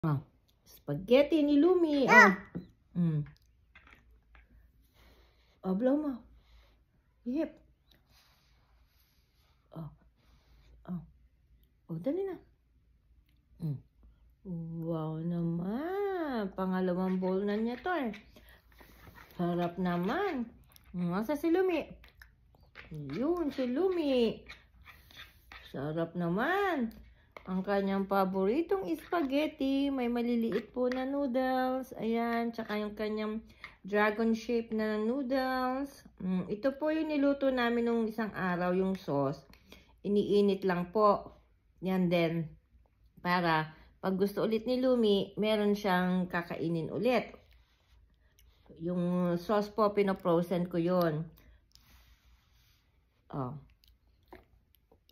Oh, spaghetti ni Lumi. Oh. Oh, blow mo. Yep. Oh. Oh. Oh, dali na. Wow naman. Pangalawang bowl na niya to eh. Sarap naman. Asa si Lumi? Yun, si Lumi. Sarap naman. Ang kanyang paboritong spaghetti, may maliliit po na noodles. Ayan, tsaka yung kanyang dragon shape na noodles. Ito po yung niluto namin nung isang araw, yung sauce. Iniinit lang po. Yan din. Para pag gusto ulit ni Lumi, meron siyang kakainin ulit. Yung sauce po, pinoprosen ko yun. Oh.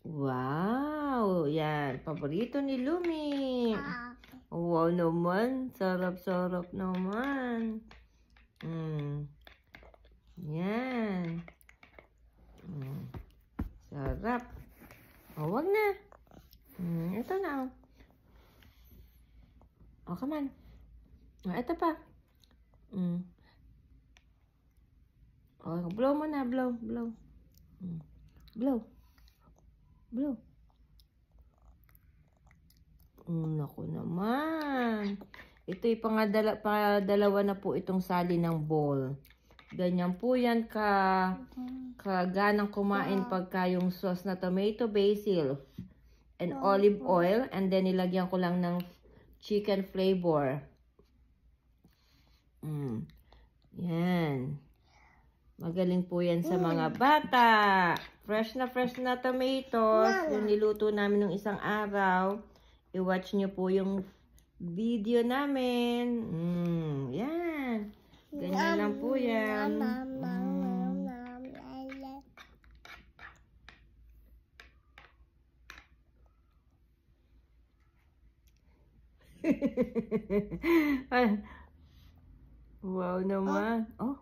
Wow! Yan. Paborito ni Lumi. Wow naman. Sarap-sarap naman. Yan. Sarap. Oh, wag na. Ito na. Oh, come on. Oh, ito pa. Oh, blow mo na. Blow. Blow. Blow. Blow. Naku naman. Ito'y pangadalawa na po itong sali ng bowl. Ganyan po yan kaganang kumain pagka yung sauce na tomato, basil, and olive oil. And then nilagyan ko lang ng chicken flavor. Yan. Magaling po yan sa mga bata. Fresh na tomatoes. Yung niluto namin nung isang araw. I-watch nyo po yung video namin. Yan. Ganyan lang po yan. Wow naman. Oh.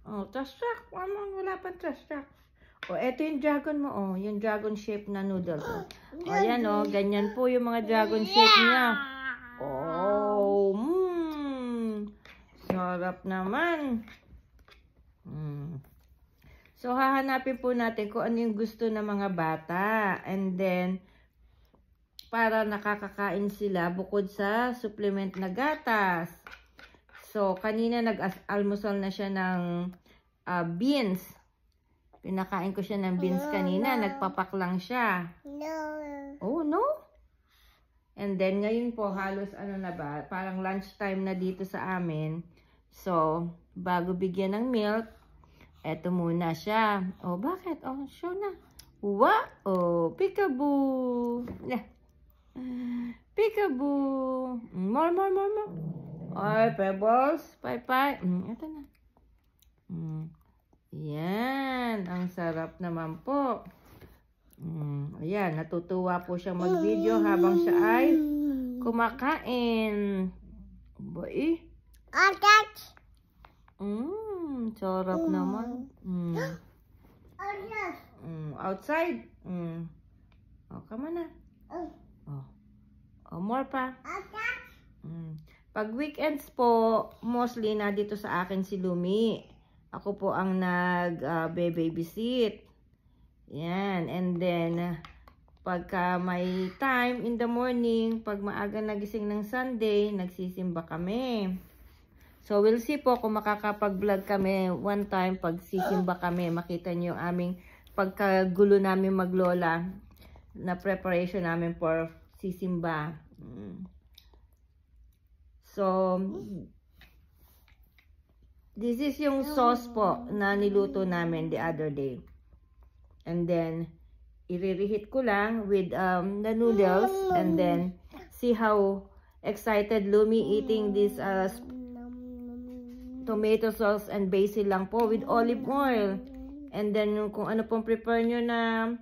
Oh, trash track. Wala pang trash track. Oh, eto yung dragon mo. Oh, yung dragon shape na noodles. Oh, ayan oh. Ganyan po yung mga dragon shape niya. Oh, sarap naman. So, hahanapin po natin kung ano yung gusto ng mga bata. And then, para nakakakain sila bukod sa supplement na gatas. So, kanina nag-almusal na siya ng beans. Pinakain ko siya ng beans kanina. Nagpapak lang siya. No. Oh, no? And then, ngayon po, halos ano na ba? Parang lunchtime na dito sa amin. So, bago bigyan ng milk, eto muna siya. Oh, bakit? Oh, show na. Wow! Oh, peekaboo! Yeah. Peekaboo! More. Ay, pebbles. Pay. Ito na. Yan. Ang sarap naman po. Ayan. Natutuwa po siyang mag-video habang siya ay kumakain. Boy. Sarap naman. Outside. Oh, come on na. Oh, more pa. Pag weekends po, mostly na dito sa akin si Lumi. Ako po ang nag-babysit. Yan. And then, pagka may time in the morning, pag maaga nagising ng Sunday, nagsisimba kami. So, we'll see po kung makakapag-vlog kami one time pag sisimba kami. Makita niyo yung aming pagkagulo namin maglola na preparation namin for sisimba. So, this is yung sauce po na niluto namin the other day. And then, i-reheat ko lang with the noodles. And then, see how excited Lumi eating this tomato sauce and basil lang po with olive oil. And then, kung ano pong prepare nyo na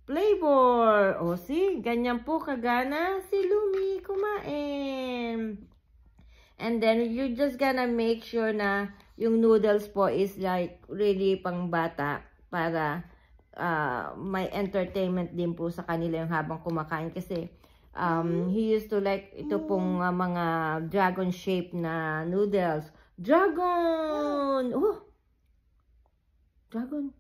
flavor. O, see, ganyan po kagana si Lumi kumain. And then, you're just gonna make sure na yung noodles po is like really pang bata para may entertainment din po sa kanila yung habang kumakain. Kasi He used to like ito pong mga dragon shape na noodles. Dragon! Oh! Dragon.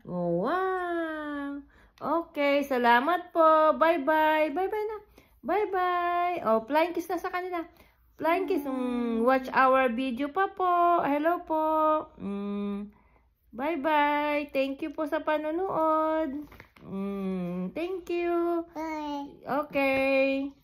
Oh, wow! Okay, salamat po. Bye-bye. Bye-bye na. Bye-bye. Oh, flying kiss na sa kanila. Flying kiss. Watch our video pa po. Hello po. Bye-bye. Thank you po sa panonood. Thank you. Okay.